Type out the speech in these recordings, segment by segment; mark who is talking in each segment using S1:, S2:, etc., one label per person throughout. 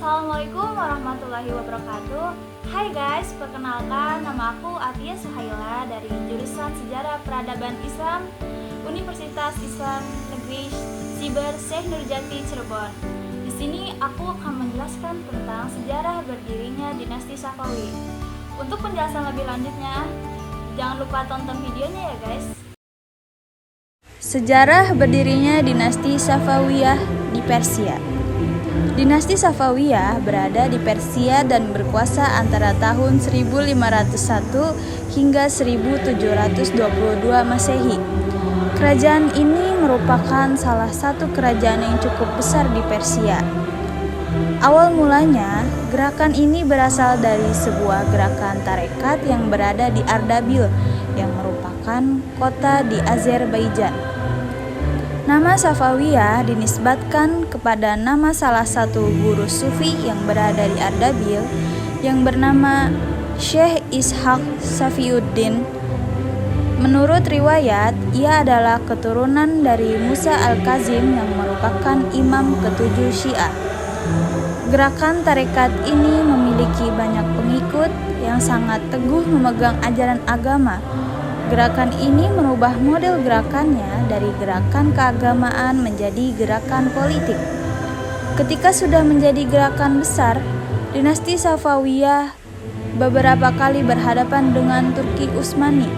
S1: Assalamualaikum warahmatullahi wabarakatuh. Hai guys, perkenalkan nama aku Atia Suhaila dari jurusan Sejarah Peradaban Islam Universitas Islam Negeri Siber Syekh Nurjati Cirebon. Di sini aku akan menjelaskan tentang sejarah berdirinya dinasti Safawi. Untuk penjelasan lebih lanjutnya, jangan lupa tonton videonya ya guys.
S2: Sejarah berdirinya dinasti Safawiyah di Persia. Dinasti Safawiyah berada di Persia dan berkuasa antara tahun 1501 hingga 1722 Masehi. Kerajaan ini merupakan salah satu kerajaan yang cukup besar di Persia. Awal mulanya, gerakan ini berasal dari sebuah gerakan tarekat yang berada di Ardabil, yang merupakan kota di Azerbaijan. Nama Safawiyah dinisbatkan kepada nama salah satu guru sufi yang berada di Ardabil yang bernama Syekh Ishaq Safiuddin. Menurut riwayat, ia adalah keturunan dari Musa al-Kazim yang merupakan imam ketujuh Syiah. Gerakan tarekat ini memiliki banyak pengikut yang sangat teguh memegang ajaran agama. Gerakan ini merubah model gerakannya dari gerakan keagamaan menjadi gerakan politik. Ketika sudah menjadi gerakan besar, dinasti Safawiyah beberapa kali berhadapan dengan Turki Utsmani.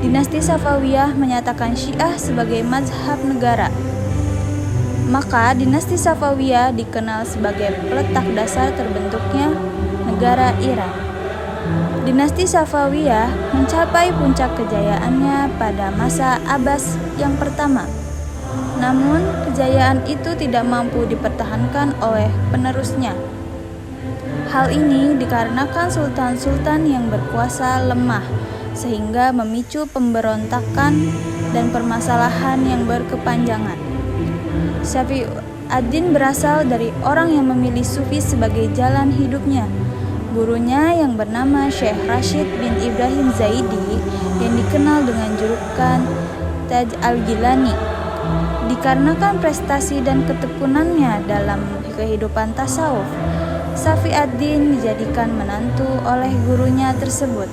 S2: Dinasti Safawiyah menyatakan Syiah sebagai mazhab negara. Maka dinasti Safawiyah dikenal sebagai peletak dasar terbentuknya negara Iran. Dinasti Safawiyah mencapai puncak kejayaannya pada masa Abbas yang pertama. Namun, kejayaan itu tidak mampu dipertahankan oleh penerusnya. Hal ini dikarenakan sultan-sultan yang berkuasa lemah, sehingga memicu pemberontakan dan permasalahan yang berkepanjangan. Safiuddin berasal dari orang yang memilih sufi sebagai jalan hidupnya. Gurunya yang bernama Syekh Rashid bin Ibrahim Zaidi yang dikenal dengan julukan Taj al-Gilani. Dikarenakan prestasi dan ketekunannya dalam kehidupan tasawuf, Safiuddin dijadikan menantu oleh gurunya tersebut.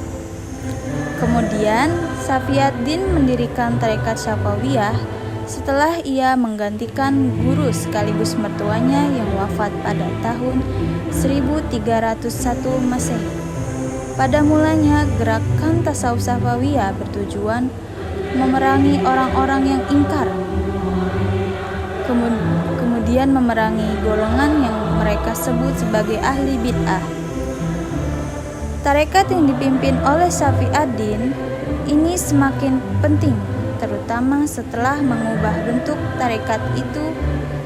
S2: Kemudian Safiuddin mendirikan tarekat Safawiyah setelah ia menggantikan guru sekaligus mertuanya yang wafat pada tahun 1301 Masehi. Pada mulanya, gerakan tasawuf Safawiyah bertujuan memerangi orang-orang yang ingkar, kemudian memerangi golongan yang mereka sebut sebagai ahli bid'ah. Tarekat yang dipimpin oleh Safiuddin ini semakin penting, terutama setelah mengubah bentuk tarekat itu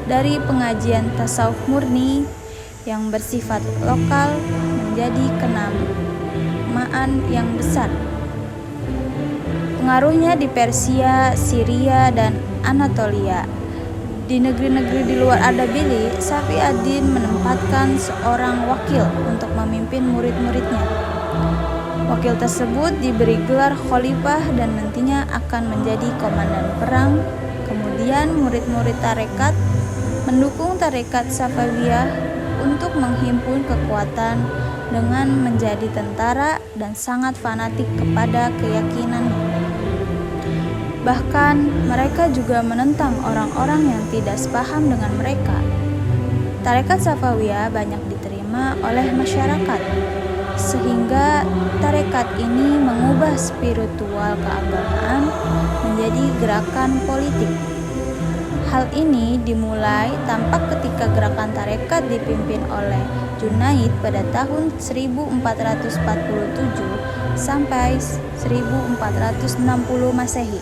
S2: dari pengajian tasawuf murni yang bersifat lokal menjadi kenamaan yang besar. Pengaruhnya di Persia, Syria, dan Anatolia. Di negeri-negeri di luar Ardabil, Safiuddin menempatkan seorang wakil untuk memimpin murid-muridnya. Wakil tersebut diberi gelar khalifah dan nantinya akan menjadi komandan perang. Kemudian murid-murid tarekat mendukung tarekat Safawiyah untuk menghimpun kekuatan dengan menjadi tentara dan sangat fanatik kepada keyakinannya. Bahkan mereka juga menentang orang-orang yang tidak sepaham dengan mereka. Tarekat Safawiyah banyak diterima oleh masyarakat, sehingga tarekat ini mengubah spiritual keagamaan menjadi gerakan politik. Hal ini dimulai tampak ketika gerakan tarekat dipimpin oleh Junaid pada tahun 1447 sampai 1460 Masehi.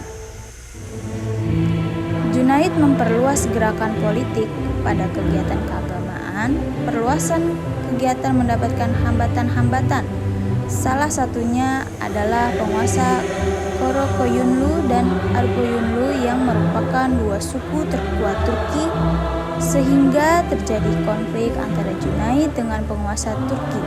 S2: Junaid memperluas gerakan politik pada kegiatan keagamaan. Perluasan kegiatan mendapatkan hambatan-hambatan. Salah satunya adalah penguasa Karakoyunlu dan Argoyunlu yang merupakan dua suku terkuat Turki, sehingga terjadi konflik antara Junaid dengan penguasa Turki.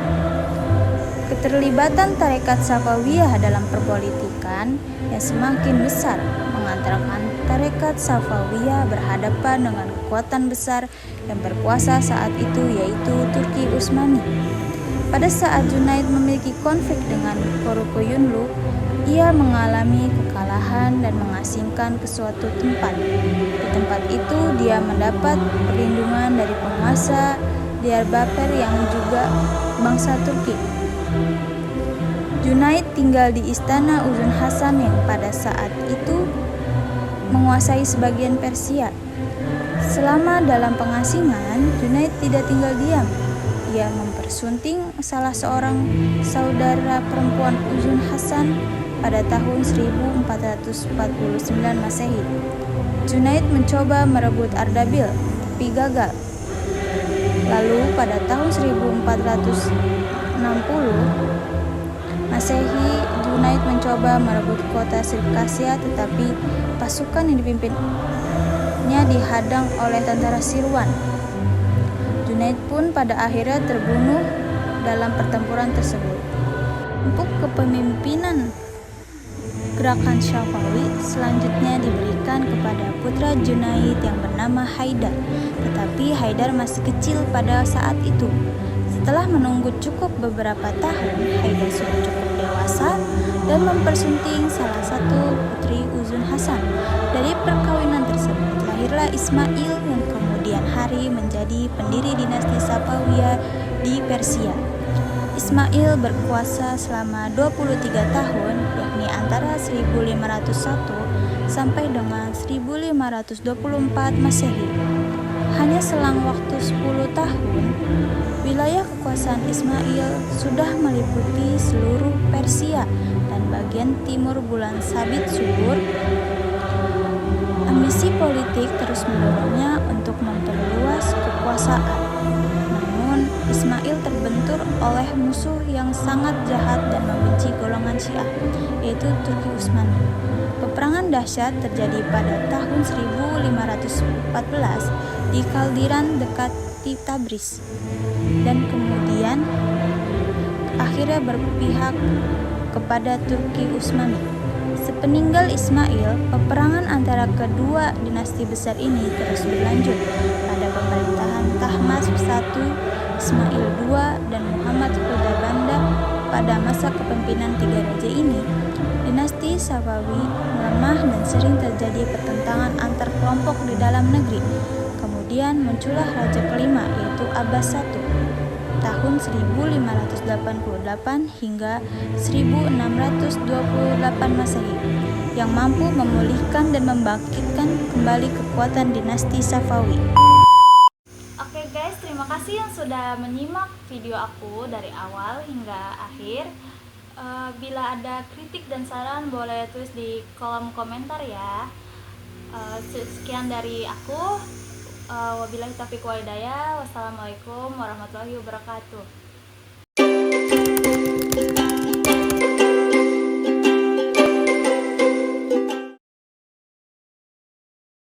S2: Keterlibatan tarekat Safawiyah dalam perpolitikan yang semakin besar mengantarkan tarekat Safawiyah berhadapan dengan kekuatan besar yang berkuasa saat itu, yaitu Turki Utsmani. Pada saat Junaid memiliki konflik dengan Karakoyunlu, ia mengalami kekalahan dan mengasingkan ke suatu tempat. Di tempat itu dia mendapat perlindungan dari penguasa Diyarbakir yang juga bangsa Turki. Junaid tinggal di istana Uzun Hasan yang pada saat itu menguasai sebagian Persia. Selama dalam pengasingan, Junaid tidak tinggal diam. Ia mempersunting salah seorang saudara perempuan Uzun Hasan pada tahun 1449 Masehi. Junaid mencoba merebut Ardabil, tapi gagal. Lalu pada tahun 1460 Masehi, Junaid mencoba merebut kota Sirkasya, tetapi pasukan yang dipimpinnya dihadang oleh tentara Sirwan. Junaid pun pada akhirnya terbunuh dalam pertempuran tersebut. Untuk kepemimpinan gerakan Safawi selanjutnya diberikan kepada putra Junaid yang bernama Haidar, tetapi Haidar masih kecil pada saat itu. Setelah menunggu cukup beberapa tahun, Haidar sudah cukup dewasa dan mempersunting salah satu putri Uzun Hasan. Dari perkawinan tersebut lahirlah Ismail yang kemudian hari menjadi pendiri dinasti Safawiyah di Persia. Ismail berkuasa selama 23 tahun, yakni antara 1501 sampai dengan 1524 Masehi. Hanya selang waktu 10 tahun, wilayah kekuasaan Ismail sudah meliputi seluruh Persia dan bagian timur Bulan Sabit subur. Ambisi politik terus mendorongnya untuk memperluas kekuasaan. Namun, Ismail terbentur oleh musuh yang sangat jahat dan membenci golongan Syiah, yaitu Turki Utsmani. Peperangan dahsyat terjadi pada tahun 1514 di Kaldiran dekat Tabriz, dan kemudian akhirnya berpihak kepada Turki Utsmani. Sepeninggal Ismail, peperangan antara kedua dinasti besar ini terus berlanjut. Pada pemerintahan Tahmasp I, Ismail II, dan Muhammad Khudabanda, pada masa kepemimpinan tiga raja ini, dinasti Safawi melemah dan sering terjadi pertentangan antar kelompok di dalam negeri. Kemudian muncullah raja kelima, yaitu Abbas I, tahun 1588 hingga 1628 Masehi, yang mampu memulihkan dan membangkitkan kembali kekuatan dinasti Safawi.
S1: Oke guys, terima kasih yang sudah menyimak video aku dari awal hingga akhir. Bila ada kritik dan saran boleh tulis di kolom komentar ya. Sekian dari aku. Wabillahi taufiq wal hidayah. Wassalamualaikum warahmatullahi wabarakatuh.